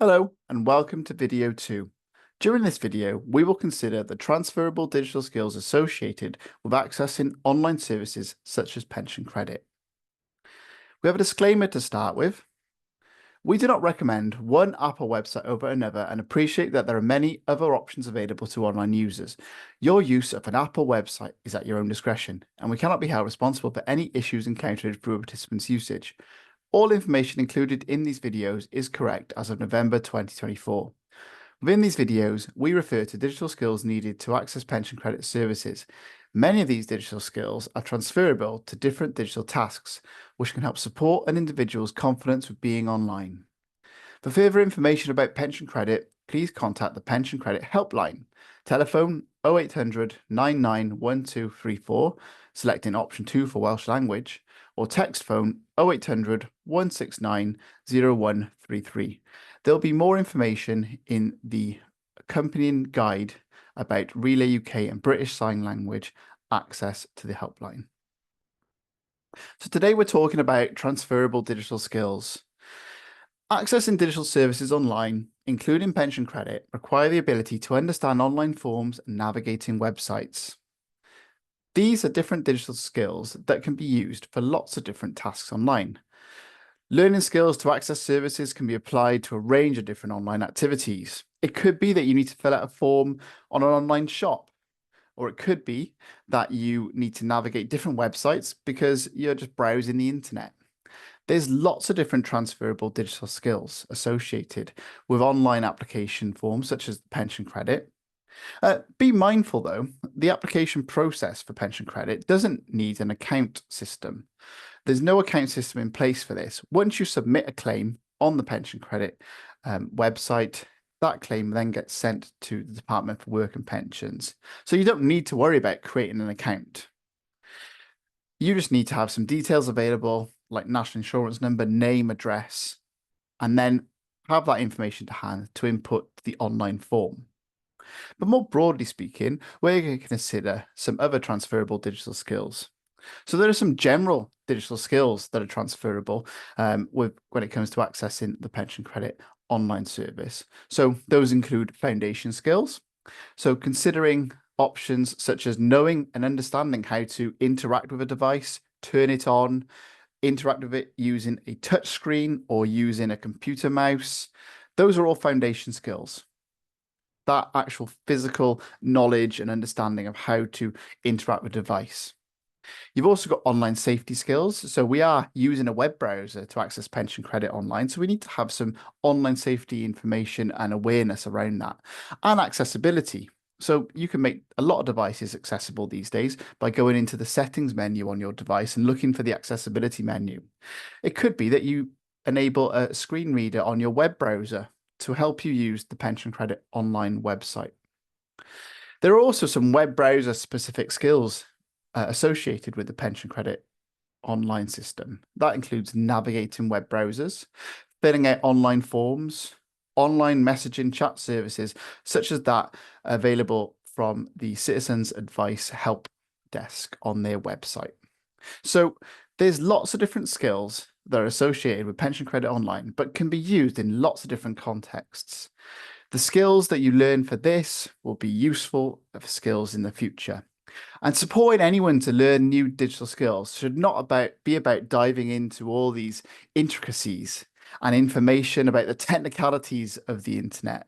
Hello and welcome to video 2. During this video, we will consider the transferable digital skills associated with accessing online services such as pension credit. We have a disclaimer to start with. We do not recommend one app or website over another and appreciate that there are many other options available to online users. Your use of an app or website is at your own discretion, and we cannot be held responsible for any issues encountered through a participant's usage. All information included in these videos is correct as of November 2024. Within these videos, we refer to digital skills needed to access pension credit services. Many of these digital skills are transferable to different digital tasks, which can help support an individual's confidence with being online. For further information about pension credit, please contact the Pension Credit Helpline. Telephone 0800 991234, selecting option 2 for Welsh language, or text phone 0800 169 0133. There'll be more information in the accompanying guide about Relay UK and British Sign Language access to the helpline. So today we're talking about transferable digital skills. Accessing digital services online, including pension credit, require the ability to understand online forms and navigating websites. These are different digital skills that can be used for lots of different tasks online. Learning skills to access services can be applied to a range of different online activities. It could be that you need to fill out a form on an online shop, or it could be that you need to navigate different websites because you're just browsing the internet. There's lots of different transferable digital skills associated with online application forms such as pension credit. Be mindful though, the application process for pension credit doesn't need an account system. There's no account system in place for this. Once you submit a claim on the pension credit website, that claim then gets sent to the Department for Work and Pensions. So you don't need to worry about creating an account. You just need to have some details available, like national insurance number, name, address, and then have that information to hand to input the online form. But more broadly speaking, we're going to consider some other transferable digital skills. So there are some general digital skills that are transferable when it comes to accessing the pension credit online service. So those include foundation skills. So considering options such as knowing and understanding how to interact with a device, turn it on, interact with it using a touch screen or using a computer mouse. Those are all foundation skills. That actual physical knowledge and understanding of how to interact with a device. You've also got online safety skills. So we are using a web browser to access pension credit online. So we need to have some online safety information and awareness around that. And accessibility. So you can make a lot of devices accessible these days by going into the settings menu on your device and looking for the accessibility menu. It could be that you enable a screen reader on your web browser to help you use the pension credit online website. There are also some web browser specific skills associated with the pension credit online system. That includes navigating web browsers, filling out online forms, online messaging chat services, such as that available from the Citizens Advice Help Desk on their website. So there's lots of different skills that are associated with pension credit online, but can be used in lots of different contexts. The skills that you learn for this will be useful for skills in the future. And supporting anyone to learn new digital skills should not be about diving into all these intricacies and information about the technicalities of the internet.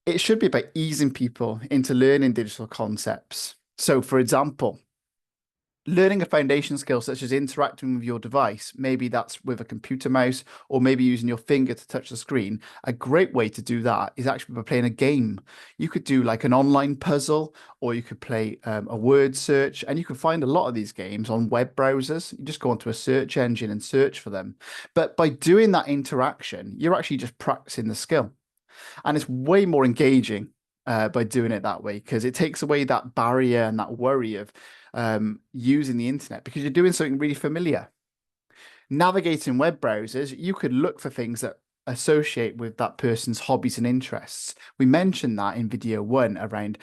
It should be about easing people into learning digital concepts. So, for example, learning a foundation skill such as interacting with your device, maybe that's with a computer mouse or maybe using your finger to touch the screen. A great way to do that is actually by playing a game. You could do like an online puzzle, or you could play a word search, and you can find a lot of these games on web browsers. You just go onto a search engine and search for them. But by doing that interaction, you're actually just practicing the skill. And it's way more engaging by doing it that way, because it takes away that barrier and that worry of using the internet, because you're doing something really familiar. Navigating web browsers, you could look for things that associate with that person's hobbies and interests. We mentioned that in video 1 around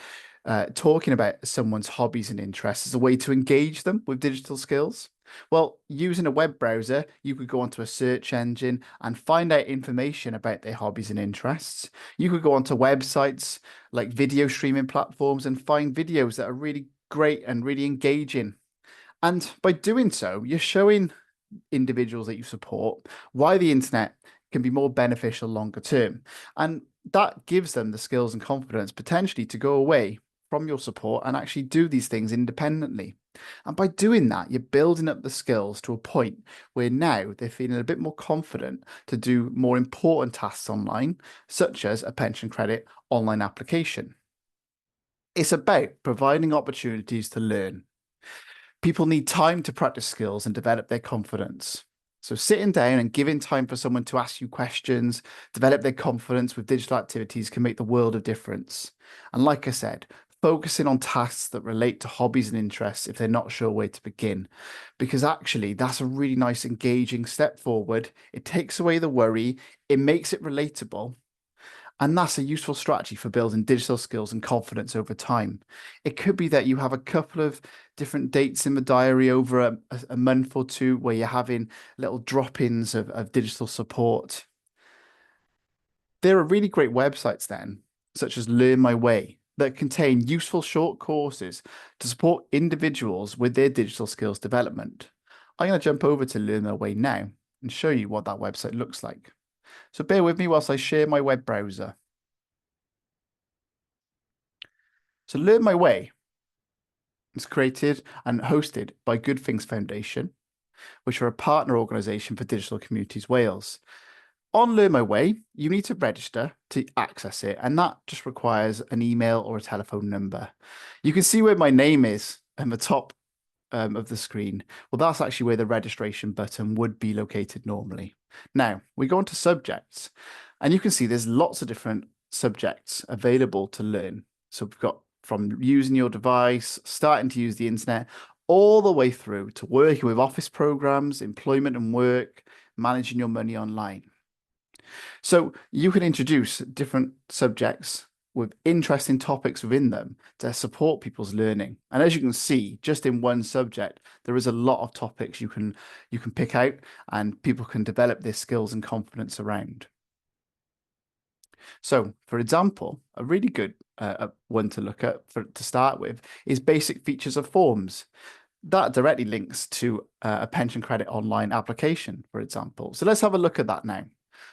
talking about someone's hobbies and interests as a way to engage them with digital skills. Well, using a web browser, you could go onto a search engine and find out information about their hobbies and interests. You could go onto websites like video streaming platforms and find videos that are really great and really engaging. And by doing so, you're showing individuals that you support why the internet can be more beneficial longer term. And that gives them the skills and confidence potentially to go away from your support and actually do these things independently. And by doing that, you're building up the skills to a point where now they're feeling a bit more confident to do more important tasks online, such as a pension credit online application. It's about providing opportunities to learn. People need time to practice skills and develop their confidence. So sitting down and giving time for someone to ask you questions, develop their confidence with digital activities can make the world of difference. And like I said, focusing on tasks that relate to hobbies and interests if they're not sure where to begin, because actually that's a really nice engaging step forward. It takes away the worry, it makes it relatable, and that's a useful strategy for building digital skills and confidence over time. It could be that you have a couple of different dates in the diary over a month or two where you're having little drop-ins of digital support. There are really great websites then, such as Learn My Way, that contain useful short courses to support individuals with their digital skills development. I'm going to jump over to Learn My Way now and show you what that website looks like. So bear with me whilst I share my web browser. So Learn My Way is created and hosted by Good Things Foundation, which are a partner organisation for Digital Communities Wales. On Learn My Way, you need to register to access it, and that just requires an email or a telephone number. You can see where my name is at the top of the screen. Well, that's actually where the registration button would be located normally. Now, we go into subjects, and you can see there's lots of different subjects available to learn. So we've got from using your device, starting to use the internet, all the way through to working with office programs, employment and work, managing your money online. So you can introduce different subjects with interesting topics within them to support people's learning. And as you can see, just in one subject, there is a lot of topics you can pick out and people can develop their skills and confidence around. So, for example, a really good one to look at to start with is basic features of forms. That directly links to a pension credit online application, for example. So let's have a look at that now.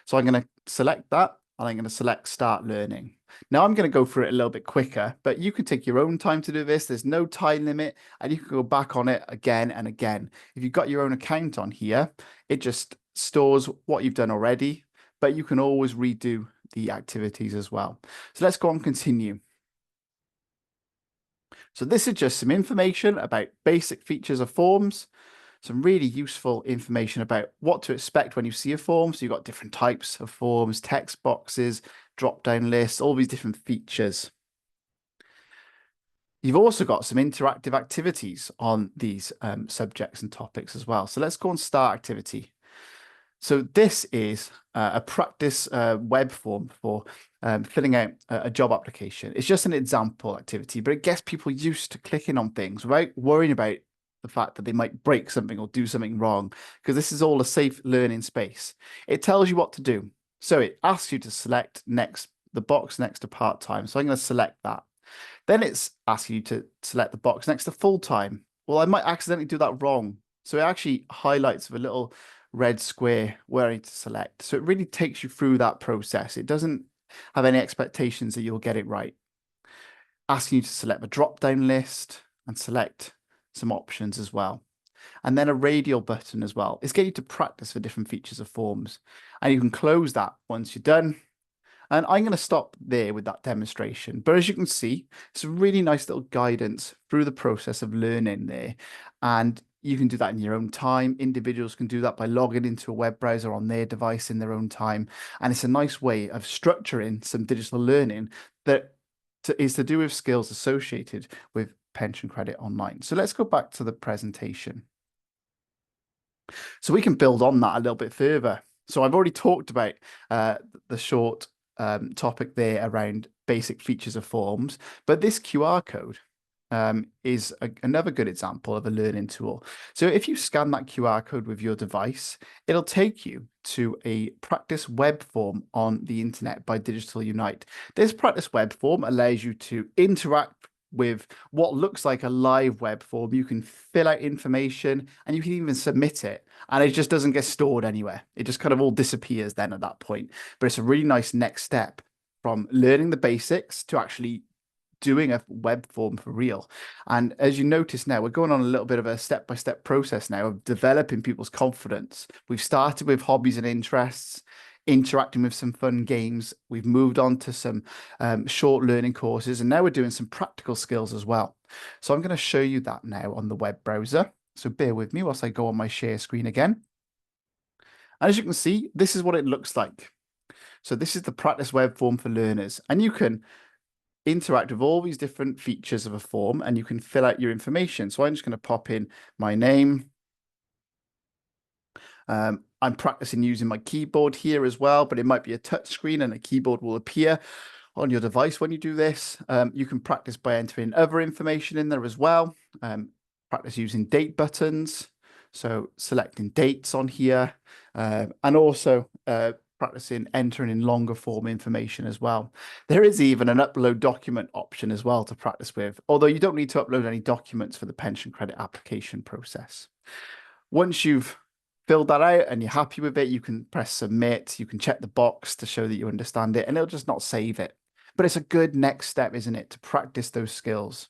So I'm going to select that and I'm going to select Start Learning. Now I'm going to go through it a little bit quicker, but you can take your own time to do this. There's no time limit and you can go back on it again and again. If you've got your own account on here, it just stores what you've done already, but you can always redo the activities as well. So let's go on continue. So this is just some information about basic features of forms, some really useful information about what to expect when you see a form. So you've got different types of forms, text boxes, drop-down lists, all these different features. You've also got some interactive activities on these subjects and topics as well. So let's go on Start Activity. So this is a practice web form for filling out a job application. It's just an example activity, but it gets people used to clicking on things without worrying about the fact that they might break something or do something wrong, because this is all a safe learning space. It tells you what to do. So it asks you to select the box next to part-time. So I'm going to select that. Then it's asking you to select the box next to full-time. Well, I might accidentally do that wrong. So it actually highlights with a little red square where I need to select. So it really takes you through that process. It doesn't have any expectations that you'll get it right. Asking you to select the drop-down list and select some options as well. And then a radial button as well. It's getting you to practice for different features of forms. And you can close that once you're done. And I'm going to stop there with that demonstration. But as you can see, it's a really nice little guidance through the process of learning there. And you can do that in your own time. Individuals can do that by logging into a web browser on their device in their own time. And it's a nice way of structuring some digital learning that is to do with skills associated with pension credit online. So let's go back to the presentation. So we can build on that a little bit further. So I've already talked about the short topic there around basic features of forms, but this QR code is another good example of a learning tool. So if you scan that QR code with your device, it'll take you to a practice web form on the internet by Digital Unite. This practice web form allows you to interact with what looks like a live web form. You can fill out information and you can even submit it, and it just doesn't get stored anywhere. It just kind of all disappears then at that point. But it's a really nice next step from learning the basics to actually doing a web form for real. And as you notice now, we're going on a little bit of a step-by-step process now of developing people's confidence. We've started with hobbies and interests, interacting with some fun games. We've moved on to some short learning courses, and now we're doing some practical skills as well. So I'm going to show you that now on the web browser. So bear with me whilst I go on my share screen again. And as you can see, this is what it looks like. So this is the practice web form for learners, and you can interact with all these different features of a form and you can fill out your information. So I'm just going to pop in my name. I'm practicing using my keyboard here as well, but it might be a touch screen and a keyboard will appear on your device when you do this. You can practice by entering other information in there as well. Practice using date buttons. So selecting dates on here, and also practicing entering in longer form information as well. There is even an upload document option as well to practice with, although you don't need to upload any documents for the pension credit application process. Once you've filled that out and you're happy with it, you can press submit. You can check the box to show that you understand it, and it'll just not save it. But it's a good next step, isn't it, to practice those skills.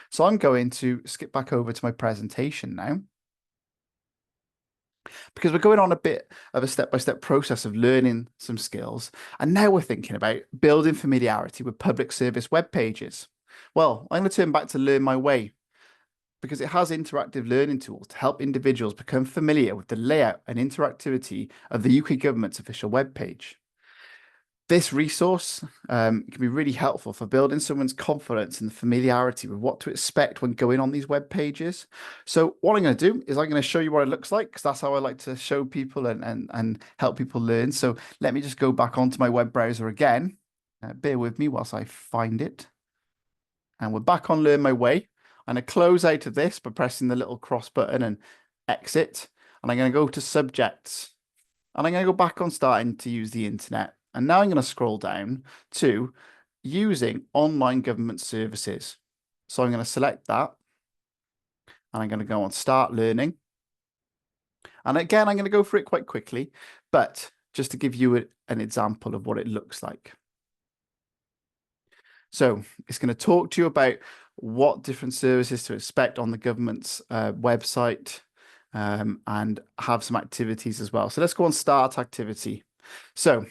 So I'm going to skip back over to my presentation now, because we're going on a bit of a step-by-step process of learning some skills. And now we're thinking about building familiarity with public service web pages. Well, I'm going to turn back to Learn My Way, because it has interactive learning tools to help individuals become familiar with the layout and interactivity of the UK government's official web page. This resource can be really helpful for building someone's confidence and familiarity with what to expect when going on these web pages. So what I'm going to do is I'm going to show you what it looks like, because that's how I like to show people and help people learn. So let me just go back onto my web browser again. Bear with me whilst I find it. And we're back on Learn My Way. I'm going to close out of this by pressing the little cross button and exit. And I'm going to go to subjects. And I'm going to go back on starting to use the internet. And now I'm going to scroll down to using online government services. So I'm going to select that. And I'm going to go on Start Learning. And again, I'm going to go for it quite quickly, but just to give you an example of what it looks like. So it's going to talk to you about what different services to expect on the government's website, and have some activities as well. So let's go on Start Activity. So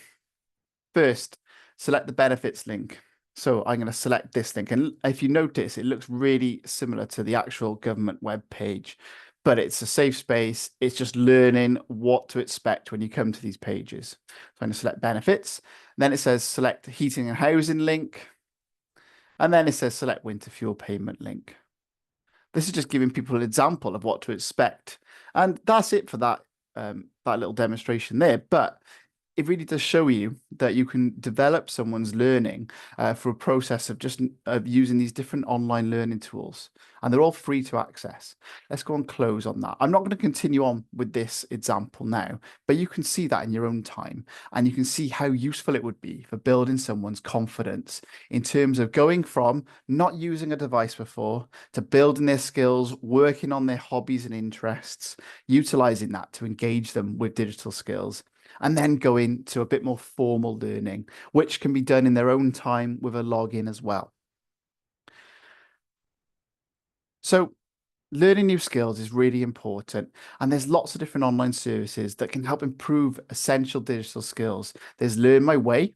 first, select the benefits link. So I'm going to select this link. And if you notice, it looks really similar to the actual government web page, but it's a safe space. It's just learning what to expect when you come to these pages. So I'm going to select benefits. Then it says select heating and housing link. And then it says select winter fuel payment link. This is just giving people an example of what to expect. And that's it for that, that little demonstration there. But it really does show you that you can develop someone's learning through a process of just using these different online learning tools. And they're all free to access. Let's go and close on that. I'm not going to continue on with this example now, but you can see that in your own time. And you can see how useful it would be for building someone's confidence in terms of going from not using a device before to building their skills, working on their hobbies and interests, utilizing that to engage them with digital skills, and then go into a bit more formal learning, which can be done in their own time with a login as well. So learning new skills is really important, and there's lots of different online services that can help improve essential digital skills. There's Learn My Way,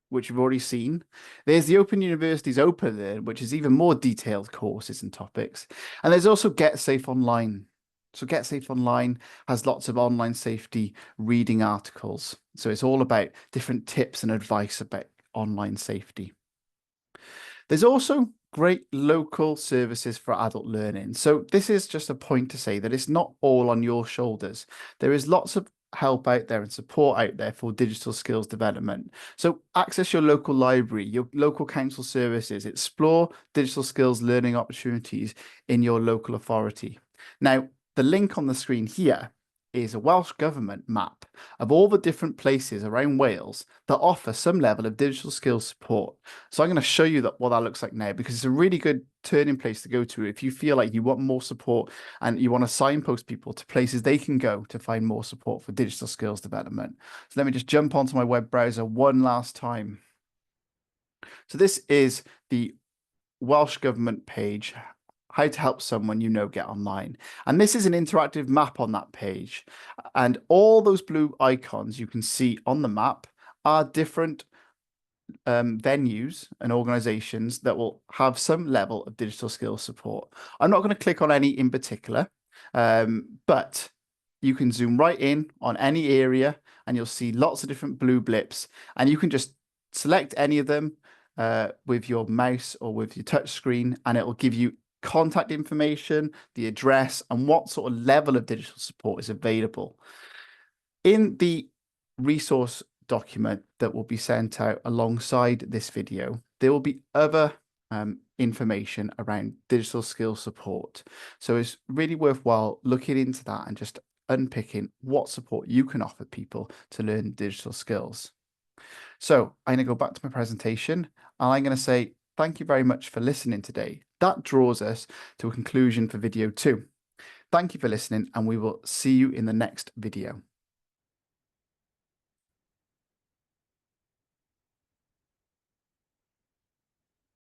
which you've already seen. There's the Open University's OpenLearn, which is even more detailed courses and topics. And there's also Get Safe Online. So Get Safe Online has lots of online safety reading articles. So it's all about different tips and advice about online safety. There's also great local services for adult learning. So this is just a point to say that it's not all on your shoulders. There is lots of help out there and support out there for digital skills development. So access your local library, your local council services, explore digital skills learning opportunities in your local authority. Now, the link on the screen here is a Welsh Government map of all the different places around Wales that offer some level of digital skills support. So I'm going to show you what that looks like now, because it's a really good turning place to go to if you feel like you want more support and you want to signpost people to places they can go to find more support for digital skills development. So let me just jump onto my web browser one last time. So this is the Welsh Government page, how to help someone you know get online. And this is an interactive map on that page. And all those blue icons you can see on the map are different venues and organizations that will have some level of digital skills support. I'm not going to click on any in particular, but you can zoom right in on any area and you'll see lots of different blue blips, and you can just select any of them with your mouse or with your touch screen, and it will give you contact information, the address, and what sort of level of digital support is available. In the resource document that will be sent out alongside this video, there will be other information around digital skills support. So it's really worthwhile looking into that and just unpicking what support you can offer people to learn digital skills. So I'm going to go back to my presentation and I'm going to say thank you very much for listening today. That draws us to a conclusion for video 2. Thank you for listening, and we will see you in the next video.